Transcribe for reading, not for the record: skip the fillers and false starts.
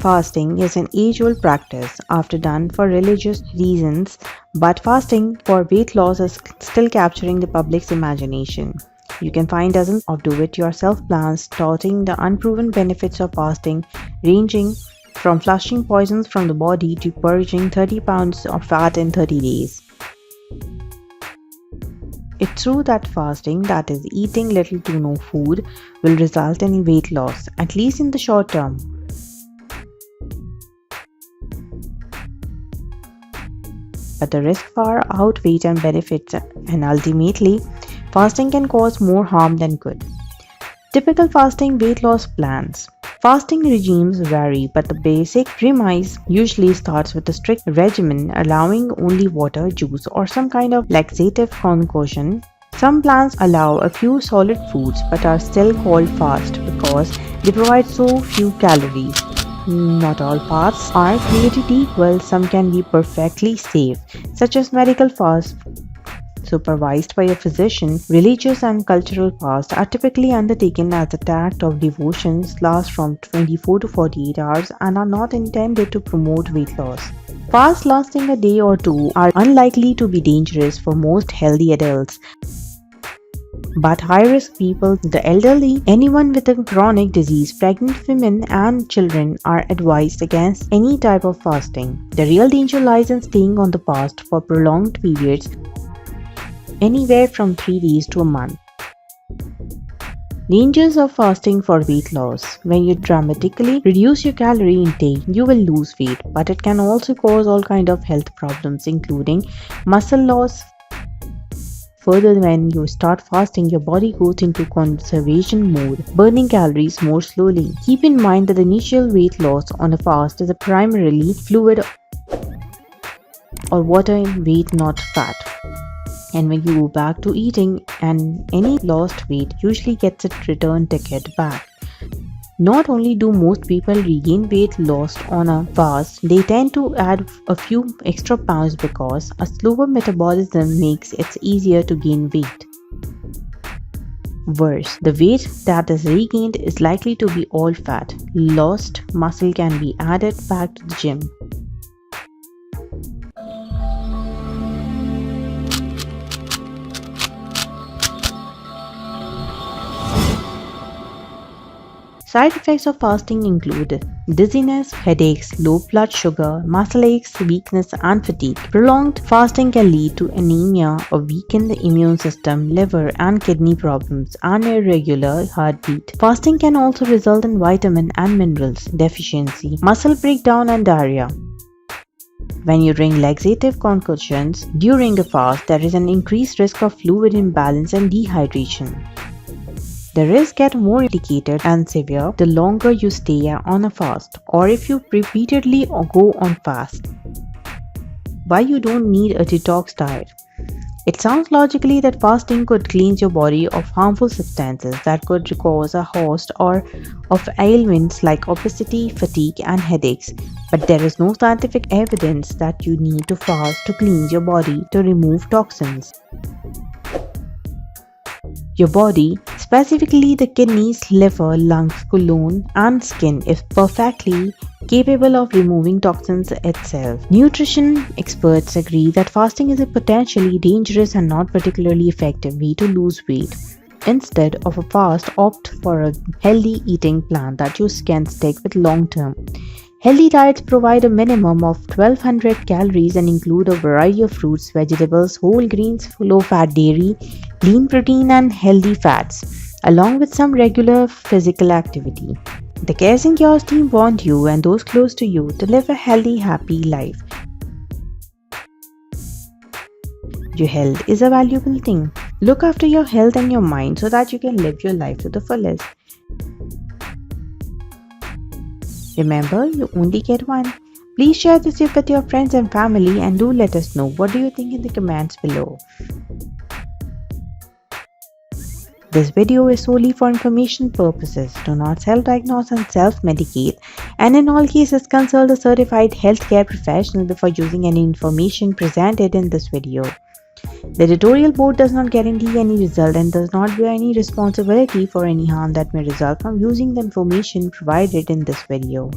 Fasting is an age-old practice often done for religious reasons, but fasting for weight loss is still capturing the public's imagination. You can find dozens of do-it-yourself plans touting the unproven benefits of fasting, ranging from flushing poisons from the body to purging 30 pounds of fat in 30 days. It's true that fasting, that is, eating little to no food, will result in weight loss, at least in the short term. But the risk far outweighs and benefits, and ultimately, fasting can cause more harm than good. Typical fasting weight loss plans. Fasting regimes vary, but the basic premise usually starts with a strict regimen allowing only water, juice, or some kind of laxative concoction. Some plans allow a few solid foods but are still called fast because they provide so few calories. Not all fasts are created equal. Some can be perfectly safe, such as medical fasts supervised by a physician. Religious and cultural fasts are typically undertaken as an act of devotion, last from 24 to 48 hours, and are not intended to promote weight loss. Fasts lasting a day or two are unlikely to be dangerous for most healthy adults. But high-risk people, the elderly, anyone with a chronic disease, pregnant women, and children are advised against any type of fasting. The real danger lies in staying on the fast for prolonged periods, anywhere from 3 days to a month. Dangers of fasting for weight loss. When you dramatically reduce your calorie intake, you will lose weight, but it can also cause all kinds of health problems, including muscle loss. Further, when you start fasting, your body goes into conservation mode, burning calories more slowly. Keep in mind that the initial weight loss on a fast is primarily fluid or water in weight, not fat. And when you go back to eating, and any lost weight usually gets a return ticket back. Not only do most people regain weight lost on a fast, they tend to add a few extra pounds because a slower metabolism makes it easier to gain weight. Worse, the weight that is regained is likely to be all fat. Lost muscle can be added back to the gym. Side effects of fasting include dizziness, headaches, low blood sugar, muscle aches, weakness, and fatigue. Prolonged fasting can lead to anemia or weaken the immune system, liver and kidney problems, and irregular heartbeat. Fasting can also result in vitamin and minerals deficiency, muscle breakdown, and diarrhea. When you drink laxative concoctions during a fast, there is an increased risk of fluid imbalance and dehydration. The risks get more indicated and severe the longer you stay on a fast, or if you repeatedly go on fast. Why you don't need a detox diet? It sounds logically that fasting could cleanse your body of harmful substances that could cause a host of ailments like obesity, fatigue, and headaches. But there is no scientific evidence that you need to fast to cleanse your body to remove toxins. Your body, specifically the kidneys, liver, lungs, colon, and skin, is perfectly capable of removing toxins itself. Nutrition experts agree that fasting is a potentially dangerous and not particularly effective way to lose weight. Instead of a fast, opt for a healthy eating plan that you can stick with long term. Healthy diets provide a minimum of 1200 calories and include a variety of fruits, vegetables, whole grains, low-fat dairy, lean protein, and healthy fats, along with some regular physical activity. The Cares and Cures team want you and those close to you to live a healthy, happy life. Your health is a valuable thing. Look after your health and your mind so that you can live your life to the fullest. Remember, you only get one. Please share this tip with your friends and family, and do let us know what do you think in the comments below. This video is solely for information purposes. Do not self-diagnose and self-medicate, and in all cases consult a certified healthcare professional before using any information presented in this video. The editorial board does not guarantee any result and does not bear any responsibility for any harm that may result from using the information provided in this video.